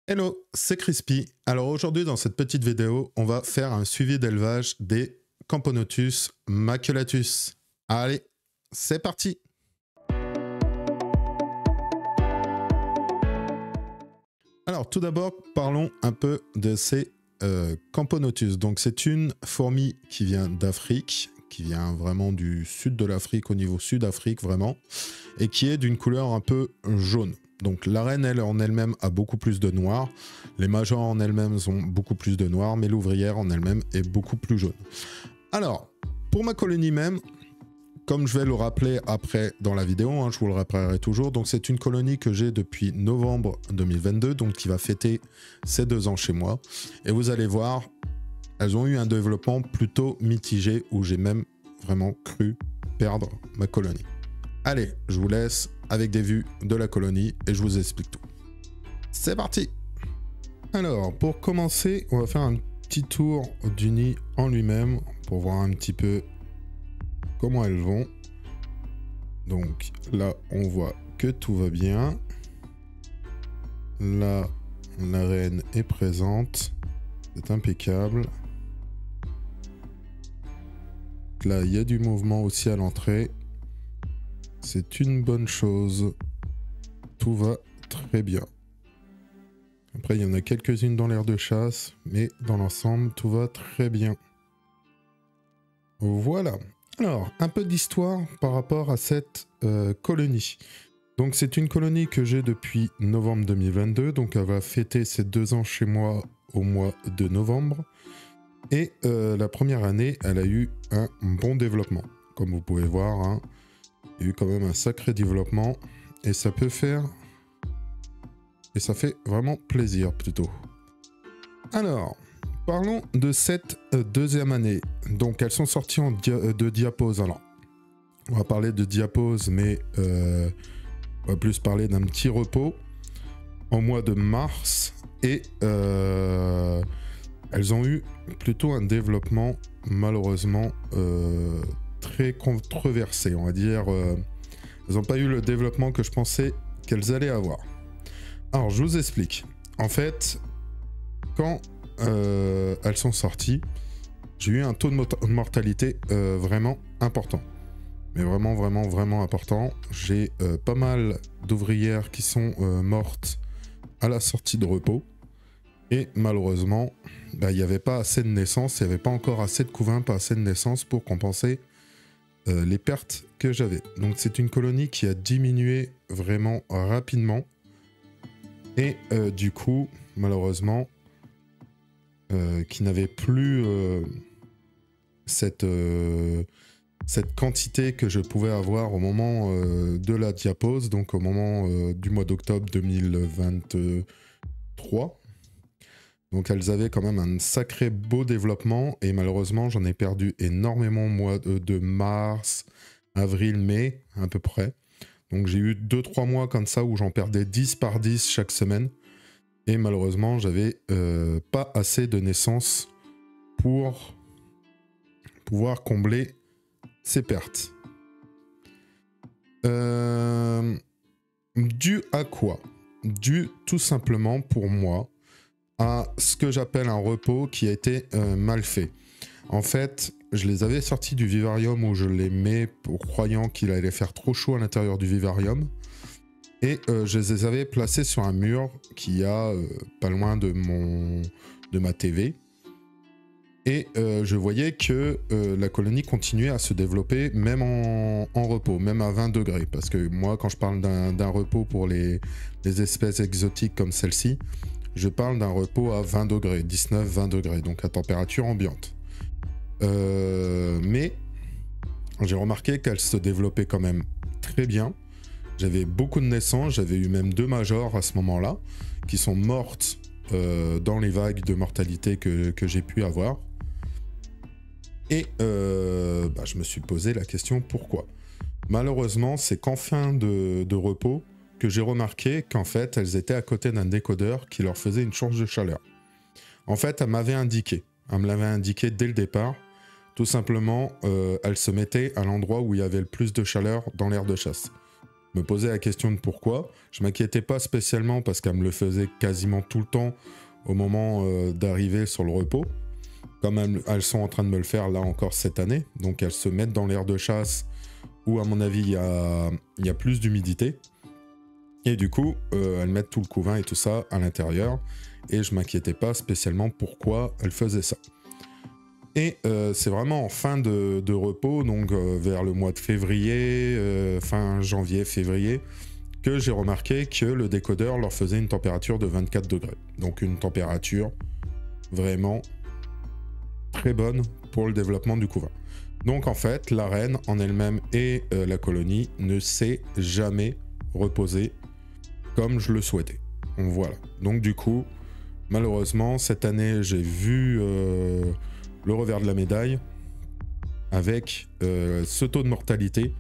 Hello, c'est Crispy. Alors aujourd'hui dans cette petite vidéo, on va faire un suivi d'élevage des Camponotus maculatus. Allez, c'est parti. Alors tout d'abord, parlons un peu de ces Camponotus. Donc c'est une fourmi qui vient d'Afrique, qui vient vraiment du sud de l'Afrique, au niveau sud-Afrique vraiment, et qui est d'une couleur un peu jaune. Donc la reine, elle, en elle-même, a beaucoup plus de noir. Les majors en elles-mêmes ont beaucoup plus de noir, mais l'ouvrière en elle-même est beaucoup plus jaune. Alors, pour ma colonie même, comme je vais le rappeler après dans la vidéo, hein, je vous le rappellerai toujours, donc c'est une colonie que j'ai depuis novembre 2022, donc qui va fêter ses 2 ans chez moi. Et vous allez voir, elles ont eu un développement plutôt mitigé, où j'ai même vraiment cru perdre ma colonie. Allez, je vous laisse avec des vues de la colonie et je vous explique tout. C'est parti! Alors, pour commencer, on va faire un petit tour du nid en lui-même pour voir un petit peu comment elles vont. Donc là, on voit que tout va bien. Là, la reine est présente. C'est impeccable. Là, il y a du mouvement aussi à l'entrée. C'est une bonne chose. Tout va très bien. Après, il y en a quelques-unes dans l'aire de chasse, mais dans l'ensemble, tout va très bien. Voilà. Alors, un peu d'histoire par rapport à cette colonie. Donc, c'est une colonie que j'ai depuis novembre 2022. Donc, elle va fêter ses 2 ans chez moi au mois de novembre. Et la première année, elle a eu un bon développement. Comme vous pouvez voir, hein. Il y a eu quand même un sacré développement et ça peut faire... Et ça fait vraiment plaisir plutôt. Alors, parlons de cette deuxième année. Donc, elles sont sorties de diapause. Alors, on va parler de diapause, mais on va plus parler d'un petit repos en mois de mars. Et elles ont eu plutôt un développement, malheureusement, très controversé, on va dire. Elles n'ont pas eu le développement que je pensais qu'elles allaient avoir. Alors, je vous explique. En fait, quand elles sont sorties, j'ai eu un taux de mortalité vraiment important. Mais vraiment, vraiment, vraiment important. J'ai pas mal d'ouvrières qui sont mortes à la sortie de repos. Et malheureusement, il n'y avait pas assez de naissances, il n'y avait pas encore assez de couvains, pas assez de naissances pour compenser les pertes que j'avais. Donc c'est une colonie qui a diminué vraiment rapidement. Et du coup, malheureusement, qui n'avait plus cette quantité que je pouvais avoir au moment de la diapause, donc au moment du mois d'octobre 2023. Donc elles avaient quand même un sacré beau développement et malheureusement j'en ai perdu énormément au mois de mars, avril, mai à peu près. Donc j'ai eu 2-3 mois comme ça où j'en perdais 10 par 10 chaque semaine. Et malheureusement j'avais pas assez de naissances pour pouvoir combler ces pertes. Dû à quoi? Dû tout simplement pour moi à ce que j'appelle un repos qui a été mal fait. En fait, je les avais sortis du vivarium où je les mets croyant qu'il allait faire trop chaud à l'intérieur du vivarium. Et je les avais placés sur un mur qui a pas loin de ma TV. Et je voyais que la colonie continuait à se développer même en repos, même à 20 degrés. Parce que moi, quand je parle d'un repos pour les espèces exotiques comme celle-ci, je parle d'un repos à 20 degrés, 19-20 degrés, donc à température ambiante. Mais j'ai remarqué qu'elle se développait quand même très bien. J'avais beaucoup de naissances, j'avais eu même 2 majors à ce moment-là, qui sont mortes dans les vagues de mortalité que j'ai pu avoir. Et je me suis posé la question pourquoi. Malheureusement, c'est qu'en fin de repos, que j'ai remarqué qu'en fait, elles étaient à côté d'un décodeur qui leur faisait une charge de chaleur. En fait, elle me l'avait indiqué dès le départ. Tout simplement, elle se mettait à l'endroit où il y avait le plus de chaleur dans l'aire de chasse. me posais la question de pourquoi. Je m'inquiétais pas spécialement parce qu'elles me le faisaient quasiment tout le temps au moment d'arriver sur le repos. Comme elles sont en train de me le faire là encore cette année. Donc elles se mettent dans l'air de chasse où à mon avis il y a plus d'humidité. Et du coup, elles mettent tout le couvain et tout ça à l'intérieur. Et je m'inquiétais pas spécialement pourquoi elles faisaient ça. Et c'est vraiment en fin de repos, donc vers le mois de février, fin janvier, février, que j'ai remarqué que le décodeur leur faisait une température de 24 degrés. Donc une température vraiment très bonne pour le développement du couvain. Donc en fait, la reine en elle-même et la colonie ne s'est jamais reposée comme je le souhaitais. Donc voilà. Donc du coup, malheureusement, cette année, j'ai vu le revers de la médaille avec ce taux de mortalité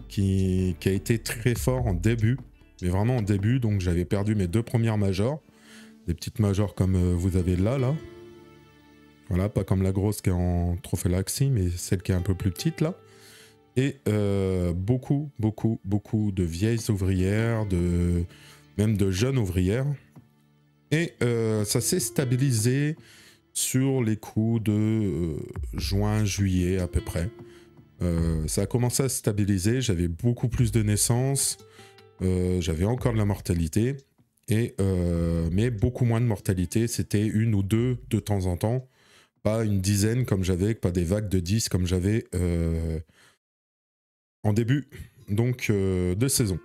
qui a été très fort en début, mais vraiment en début. Donc j'avais perdu mes 2 premières majors, des petites majors comme vous avez là. Voilà, pas comme la grosse qui est en trophée Laxi, mais celle qui est un peu plus petite là. Et beaucoup de vieilles ouvrières, même de jeunes ouvrières. Et ça s'est stabilisé sur les coups de juin, juillet à peu près. Ça a commencé à se stabiliser, j'avais beaucoup plus de naissances, j'avais encore de la mortalité, mais beaucoup moins de mortalité, c'était 1 ou 2 de temps en temps, pas une dizaine comme j'avais, pas des vagues de 10 comme j'avais en début donc, de saison.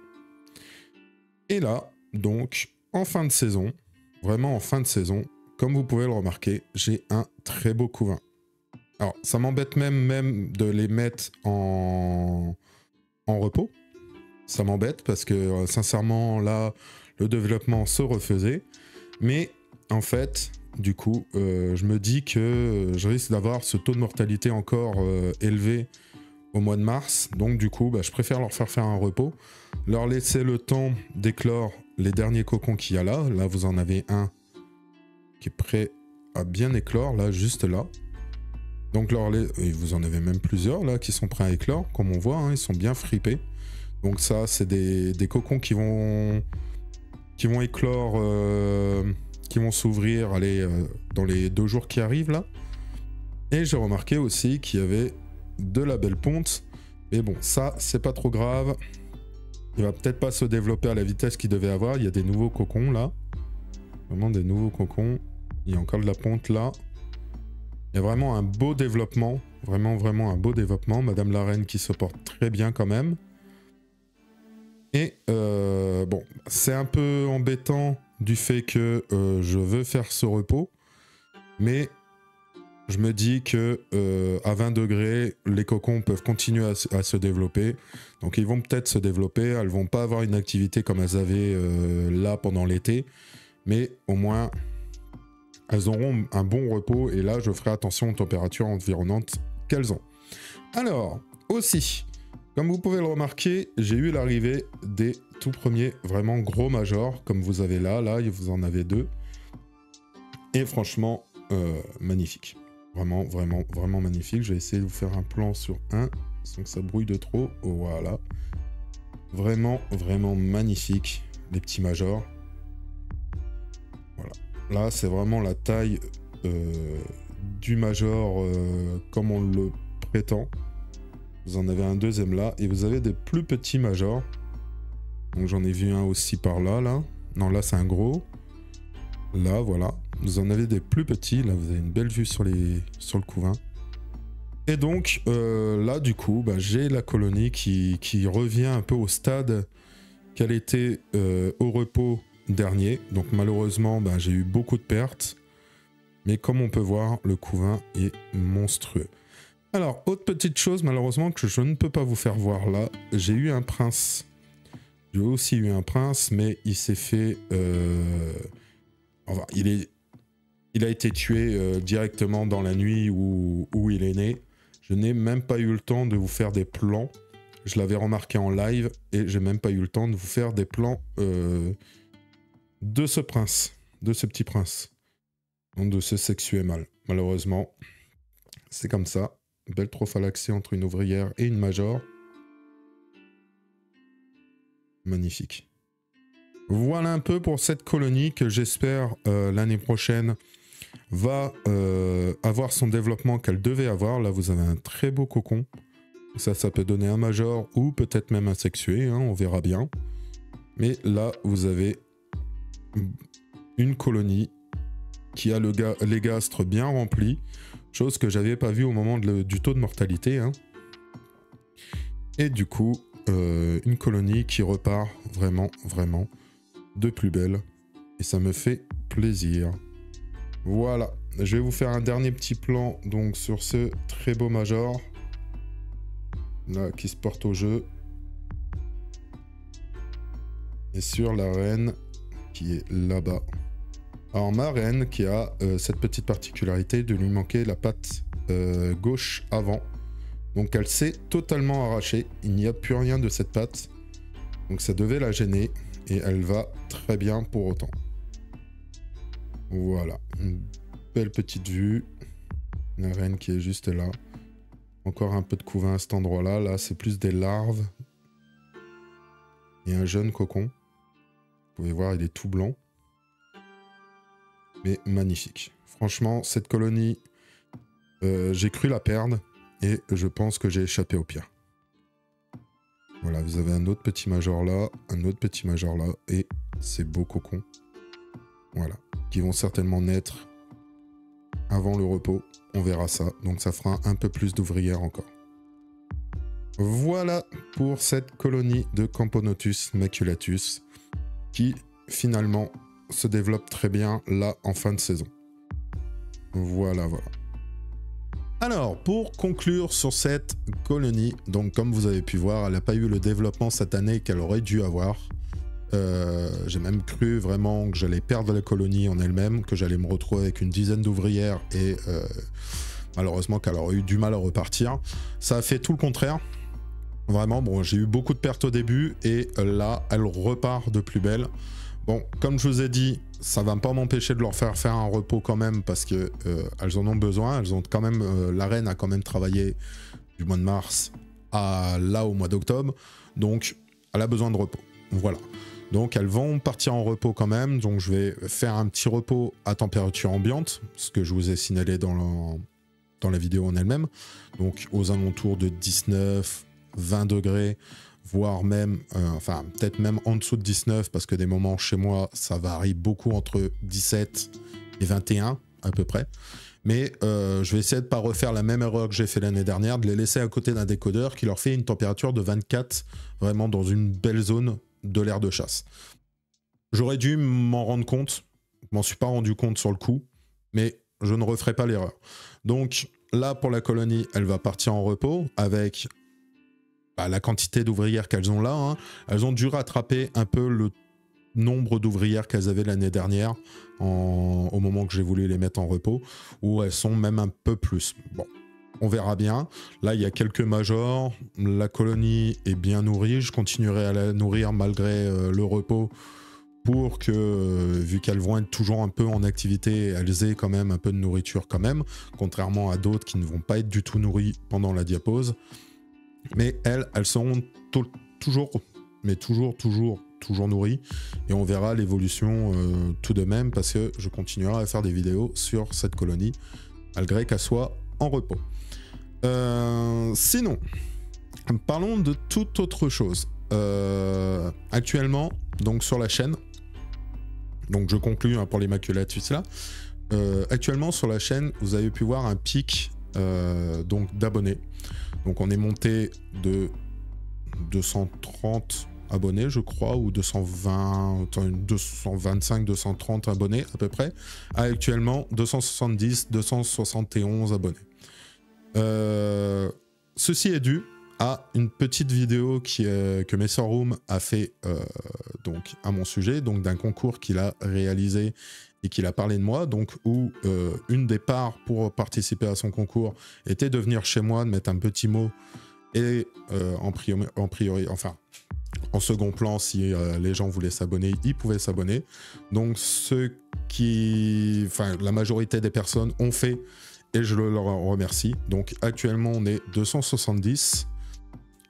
Et là, donc, en fin de saison, vraiment en fin de saison, comme vous pouvez le remarquer, j'ai un très beau couvain. Alors, ça m'embête même de les mettre en repos. Ça m'embête parce que, sincèrement, là, le développement se refaisait. Mais, en fait, du coup, je me dis que je risque d'avoir ce taux de mortalité encore élevé au mois de mars. Donc, du coup, je préfère leur faire un repos. Leur laisser le temps d'éclore les derniers cocons qu'il y a là. Là, vous en avez un qui est prêt à bien éclore, là, juste là. Donc, et vous en avez même plusieurs, là, qui sont prêts à éclore. Comme on voit, hein, ils sont bien fripés. Donc ça, c'est des cocons qui vont éclore, qui vont s'ouvrir dans les 2 jours qui arrivent, là. Et j'ai remarqué aussi qu'il y avait de la belle ponte. Mais bon, ça, c'est pas trop grave. Il va peut-être pas se développer à la vitesse qu'il devait avoir. Il y a des nouveaux cocons là. Vraiment des nouveaux cocons. Il y a encore de la ponte là. Il y a vraiment un beau développement. Vraiment un beau développement. Madame la reine qui se porte très bien quand même. Et bon, c'est un peu embêtant du fait que je veux faire ce repos. Mais je me dis que à 20 degrés, les cocons peuvent continuer à se développer. Donc ils vont peut-être se développer. Elles vont pas avoir une activité comme elles avaient là pendant l'été. Mais au moins, elles auront un bon repos. Et là, je ferai attention aux températures environnantes qu'elles ont. Alors, aussi, comme vous pouvez le remarquer, j'ai eu l'arrivée des tout premiers vraiment gros majors. Comme vous avez là, vous en avez 2. Et franchement, magnifique. Vraiment magnifique. Je vais essayer de vous faire un plan sur un sans que ça brouille de trop. Voilà. Vraiment magnifique. Les petits majors. Voilà. Là, c'est vraiment la taille du major comme on le prétend. Vous en avez un deuxième là. Et vous avez des plus petits majors. Donc j'en ai vu un aussi par là. Non, là, c'est un gros. Là, voilà. Vous en avez des plus petits. Là, vous avez une belle vue sur le couvain. Et donc, là, du coup, j'ai la colonie qui revient un peu au stade qu'elle était au repos dernier. Donc, malheureusement, j'ai eu beaucoup de pertes. Mais comme on peut voir, le couvain est monstrueux. Alors, autre petite chose, malheureusement, que je ne peux pas vous faire voir là. J'ai eu un prince. J'ai aussi eu un prince, mais il s'est fait... Enfin, il a été tué directement dans la nuit où il est né. Je n'ai même pas eu le temps de vous faire des plans. Je l'avais remarqué en live et j'ai même pas eu le temps de vous faire des plans de ce prince, de ce petit prince, de ce sexué mâle. Malheureusement, c'est comme ça. Belle trophalaxie entre une ouvrière et une major. Magnifique. Voilà un peu pour cette colonie que j'espère l'année prochaine va avoir son développement qu'elle devait avoir. Là, vous avez un très beau cocon. Ça peut donner un major ou peut-être même un sexué, hein, on verra bien. Mais là, vous avez une colonie qui a les gastres bien remplis, chose que j'avais pas vue au moment du taux de mortalité. Hein. Et du coup, une colonie qui repart vraiment, vraiment de plus belle. Et ça me fait plaisir. Voilà, je vais vous faire un dernier petit plan donc sur ce très beau major. Là, qui se porte au jeu. Et sur la reine qui est là-bas. Alors ma reine qui a cette petite particularité de lui manquer la patte gauche avant. Donc elle s'est totalement arrachée. Il n'y a plus rien de cette patte. Donc ça devait la gêner. Et elle va très bien pour autant. Voilà. Une belle petite vue. La reine qui est juste là. Encore un peu de couvain à cet endroit-là. Là, c'est plus des larves. Et un jeune cocon. Vous pouvez voir, il est tout blanc. Mais magnifique. Franchement, cette colonie, j'ai cru la perdre. Et je pense que j'ai échappé au pire. Voilà, vous avez un autre petit major là. Un autre petit major là. Et ces beaux cocons. Voilà. Qui vont certainement naître avant le repos. On verra ça. Donc ça fera un peu plus d'ouvrières encore. Voilà pour cette colonie de Camponotus maculatus qui finalement se développe très bien là en fin de saison. Voilà, voilà. Alors, pour conclure sur cette colonie, donc comme vous avez pu voir, elle n'a pas eu le développement cette année qu'elle aurait dû avoir. J'ai même cru vraiment que j'allais perdre la colonie en elle-même, que j'allais me retrouver avec une dizaine d'ouvrières et malheureusement qu'elle aurait eu du mal à repartir. Ça a fait tout le contraire. Vraiment, bon, j'ai eu beaucoup de pertes au début et là, elle repart de plus belle. Bon, comme je vous ai dit, ça va pas m'empêcher de leur faire un repos quand même parce que elles en ont besoin. Elles ont quand même, la reine a quand même travaillé du mois de mars à là au mois d'octobre, donc elle a besoin de repos. Voilà. Donc elles vont partir en repos quand même. Donc je vais faire un petit repos à température ambiante, ce que je vous ai signalé dans la vidéo en elle-même. Donc aux alentours de 19, 20 degrés. Voire même, enfin peut-être même en dessous de 19, parce que des moments chez moi, ça varie beaucoup entre 17 et 21 à peu près. Mais je vais essayer de ne pas refaire la même erreur que j'ai fait l'année dernière, de les laisser à côté d'un décodeur qui leur fait une température de 24, vraiment dans une belle zone de l'air de chasse. J'aurais dû m'en rendre compte, je m'en suis pas rendu compte sur le coup, mais je ne referai pas l'erreur. Donc là, pour la colonie, elle va partir en repos avec... la quantité d'ouvrières qu'elles ont là, hein. Elles ont dû rattraper un peu le nombre d'ouvrières qu'elles avaient l'année dernière au moment que j'ai voulu les mettre en repos, où elles sont même un peu plus. Bon, on verra bien. Là, il y a quelques majors. La colonie est bien nourrie. Je continuerai à la nourrir malgré le repos pour que, vu qu'elles vont être toujours un peu en activité, elles aient quand même un peu de nourriture quand même, contrairement à d'autres qui ne vont pas être du tout nourries pendant la diapause. Mais elles seront toujours nourries. Et on verra l'évolution tout de même parce que je continuerai à faire des vidéos sur cette colonie, malgré qu'elle soit en repos. Sinon, parlons de toute autre chose. Actuellement, donc sur la chaîne, donc je conclus pour les maculatus là. Actuellement sur la chaîne, vous avez pu voir un pic donc d'abonnés. Donc on est monté de 230 abonnés, je crois, ou 220, 225, 230 abonnés à peu près, à actuellement 270, 271 abonnés. Ceci est dû à une petite vidéo que Messorroom a fait donc à mon sujet, donc d'un concours qu'il a réalisé et qu'il a parlé de moi, donc où une des parts pour participer à son concours était de venir chez moi, de mettre un petit mot et en second plan, si les gens voulaient s'abonner, ils pouvaient s'abonner. Donc la majorité des personnes ont fait et je leur remercie. Donc actuellement on est 270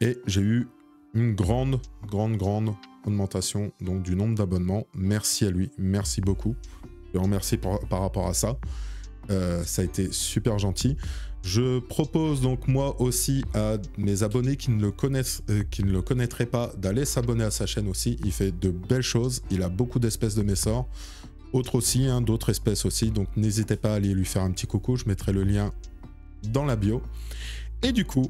et j'ai eu une grande augmentation donc, du nombre d'abonnements. Merci à lui, merci beaucoup. Je le remercie par rapport à ça. Ça a été super gentil. Je propose donc moi aussi à mes abonnés qui ne le connaîtraient pas d'aller s'abonner à sa chaîne aussi. Il fait de belles choses. Il a beaucoup d'espèces de Messor. Autres aussi, hein, d'autres espèces aussi. Donc n'hésitez pas à aller lui faire un petit coucou. Je mettrai le lien dans la bio. Et du coup,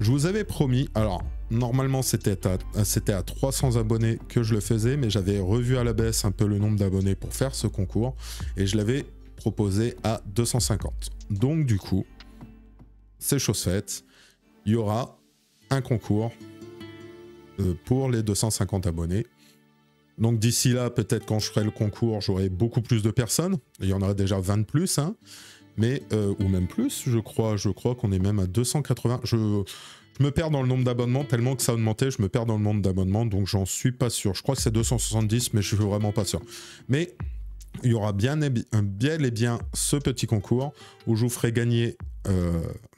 je vous avais promis... Alors, normalement, c'était à 300 abonnés que je le faisais. Mais j'avais revu à la baisse un peu le nombre d'abonnés pour faire ce concours. Et je l'avais proposé à 250. Donc du coup... c'est chose faite, il y aura un concours pour les 250 abonnés. Donc d'ici là, peut-être quand je ferai le concours, j'aurai beaucoup plus de personnes. Il y en aura déjà 20 de plus, hein. Mais, ou même plus, je crois qu'on est même à 280. Je me perds dans le nombre d'abonnements, tellement que ça a augmenté, je me perds dans le nombre d'abonnements, donc j'en suis pas sûr. Je crois que c'est 270, mais je suis vraiment pas sûr. Mais il y aura bien et bien ce petit concours où je vous ferai gagner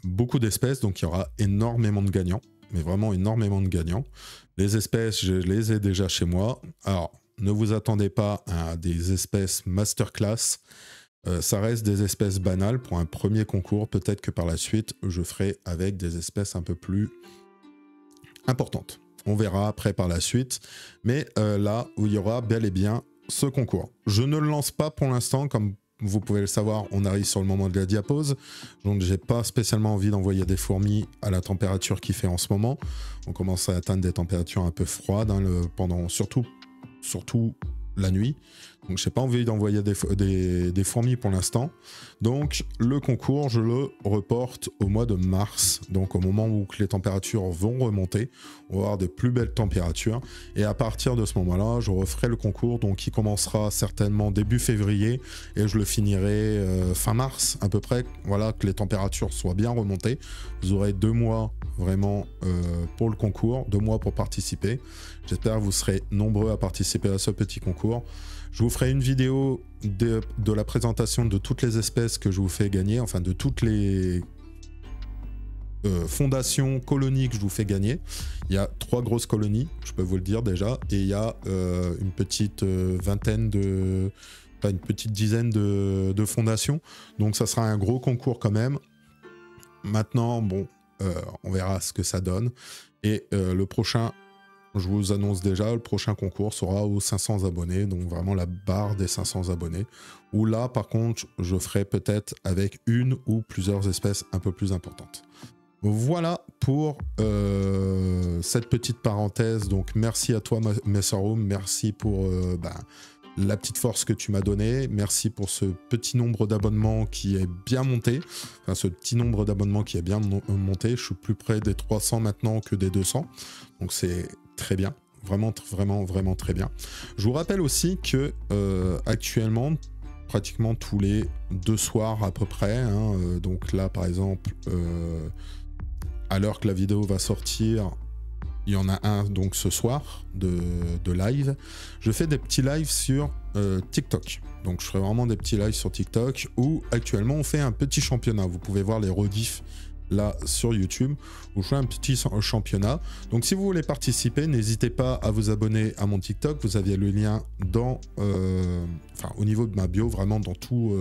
beaucoup d'espèces, donc il y aura énormément de gagnants, mais vraiment énormément de gagnants. Les espèces, je les ai déjà chez moi. Alors, ne vous attendez pas à des espèces masterclass. Ça reste des espèces banales pour un premier concours. Peut-être que par la suite, je ferai avec des espèces un peu plus importantes. On verra après par la suite. Mais là où il y aura bel et bien ce concours. Je ne le lance pas pour l'instant, comme vous pouvez le savoir, on arrive sur le moment de la diapause, donc j'ai pas spécialement envie d'envoyer des fourmis à la température qu'il fait en ce moment. On commence à atteindre des températures un peu froides, hein, pendant surtout la nuit. Donc j'ai pas envie d'envoyer des fourmis pour l'instant. Donc le concours, je le reporte au mois de mars. Donc au moment où les températures vont remonter, on va avoir de plus belles températures. Et à partir de ce moment-là, je referai le concours. Donc il commencera certainement début février et je le finirai fin mars à peu près. Voilà, que les températures soient bien remontées. Vous aurez 2 mois vraiment pour le concours, 2 mois pour participer. J'espère que vous serez nombreux à participer à ce petit concours. Je vous ferai une vidéo de la présentation de toutes les espèces que je vous fais gagner, enfin de toutes les fondations, colonies que je vous fais gagner. Il y a 3 grosses colonies, je peux vous le dire déjà, et il y a une petite une petite dizaine de fondations. Donc ça sera un gros concours quand même. Maintenant, bon, on verra ce que ça donne. Et le prochain... je vous annonce déjà, le prochain concours sera aux 500 abonnés, donc vraiment la barre des 500 abonnés. Où là, par contre, je ferai peut-être avec une ou plusieurs espèces un peu plus importantes. Voilà pour cette petite parenthèse. Donc merci à toi, Messeroom, merci pour la petite force que tu m'as donnée. Merci pour ce petit nombre d'abonnements qui est bien monté. Enfin, ce petit nombre d'abonnements qui est bien monté. Je suis plus près des 300 maintenant que des 200. Donc c'est très bien. Vraiment très bien. Je vous rappelle aussi que actuellement, pratiquement tous les 2 soirs à peu près, hein, donc là par exemple, à l'heure que la vidéo va sortir, il y en a un donc ce soir de live. Je fais des petits lives sur TikTok. Donc je ferai vraiment des petits lives sur TikTok où actuellement on fait un petit championnat. Vous pouvez voir les rediffs là sur YouTube où je fais un petit championnat. Donc si vous voulez participer, n'hésitez pas à vous abonner à mon TikTok. Vous aviez le lien dans au niveau de ma bio, vraiment dans tout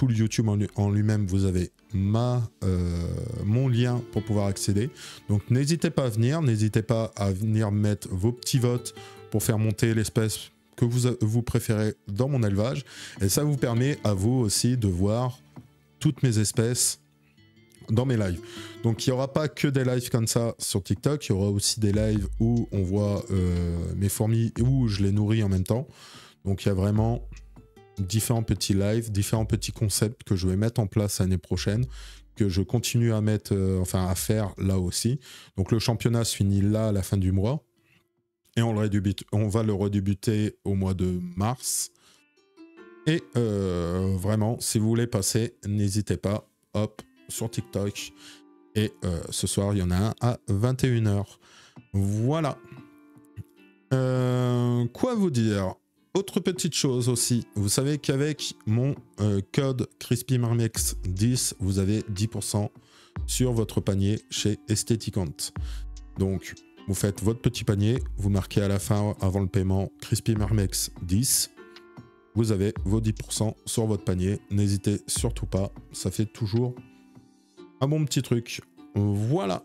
le YouTube en lui-même, vous avez mon lien pour pouvoir accéder. Donc n'hésitez pas à venir mettre vos petits votes pour faire monter l'espèce que vous préférez dans mon élevage. Et ça vous permet à vous aussi de voir toutes mes espèces dans mes lives. Donc il n'y aura pas que des lives comme ça sur TikTok, il y aura aussi des lives où on voit mes fourmis, où je les nourris en même temps. Donc il y a vraiment différents petits lives, différents petits concepts que je vais mettre en place l'année prochaine, que je continue à mettre, à faire là aussi. Donc le championnat se finit là à la fin du mois. Et on va le redébuter au mois de mars. Et vraiment, si vous voulez passer, n'hésitez pas, hop, sur TikTok. Et ce soir, il y en a un à 21 h. Voilà. Quoi vous dire? Autre petite chose aussi, vous savez qu'avec mon code CrispyMarmex10, vous avez 10% sur votre panier chez Aesthetic Hunt. Donc, Vous faites votre petit panier, vous marquez à la fin, avant le paiement, Crispy Marmex 10. Vous avez vos 10% sur votre panier. N'hésitez surtout pas, ça fait toujours un bon petit truc. Voilà.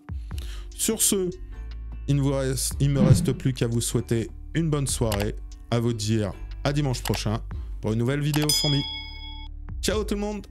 Sur ce, il me reste plus qu'à vous souhaiter une bonne soirée, à vous dire à dimanche prochain pour une nouvelle vidéo fourmi. Ciao tout le monde!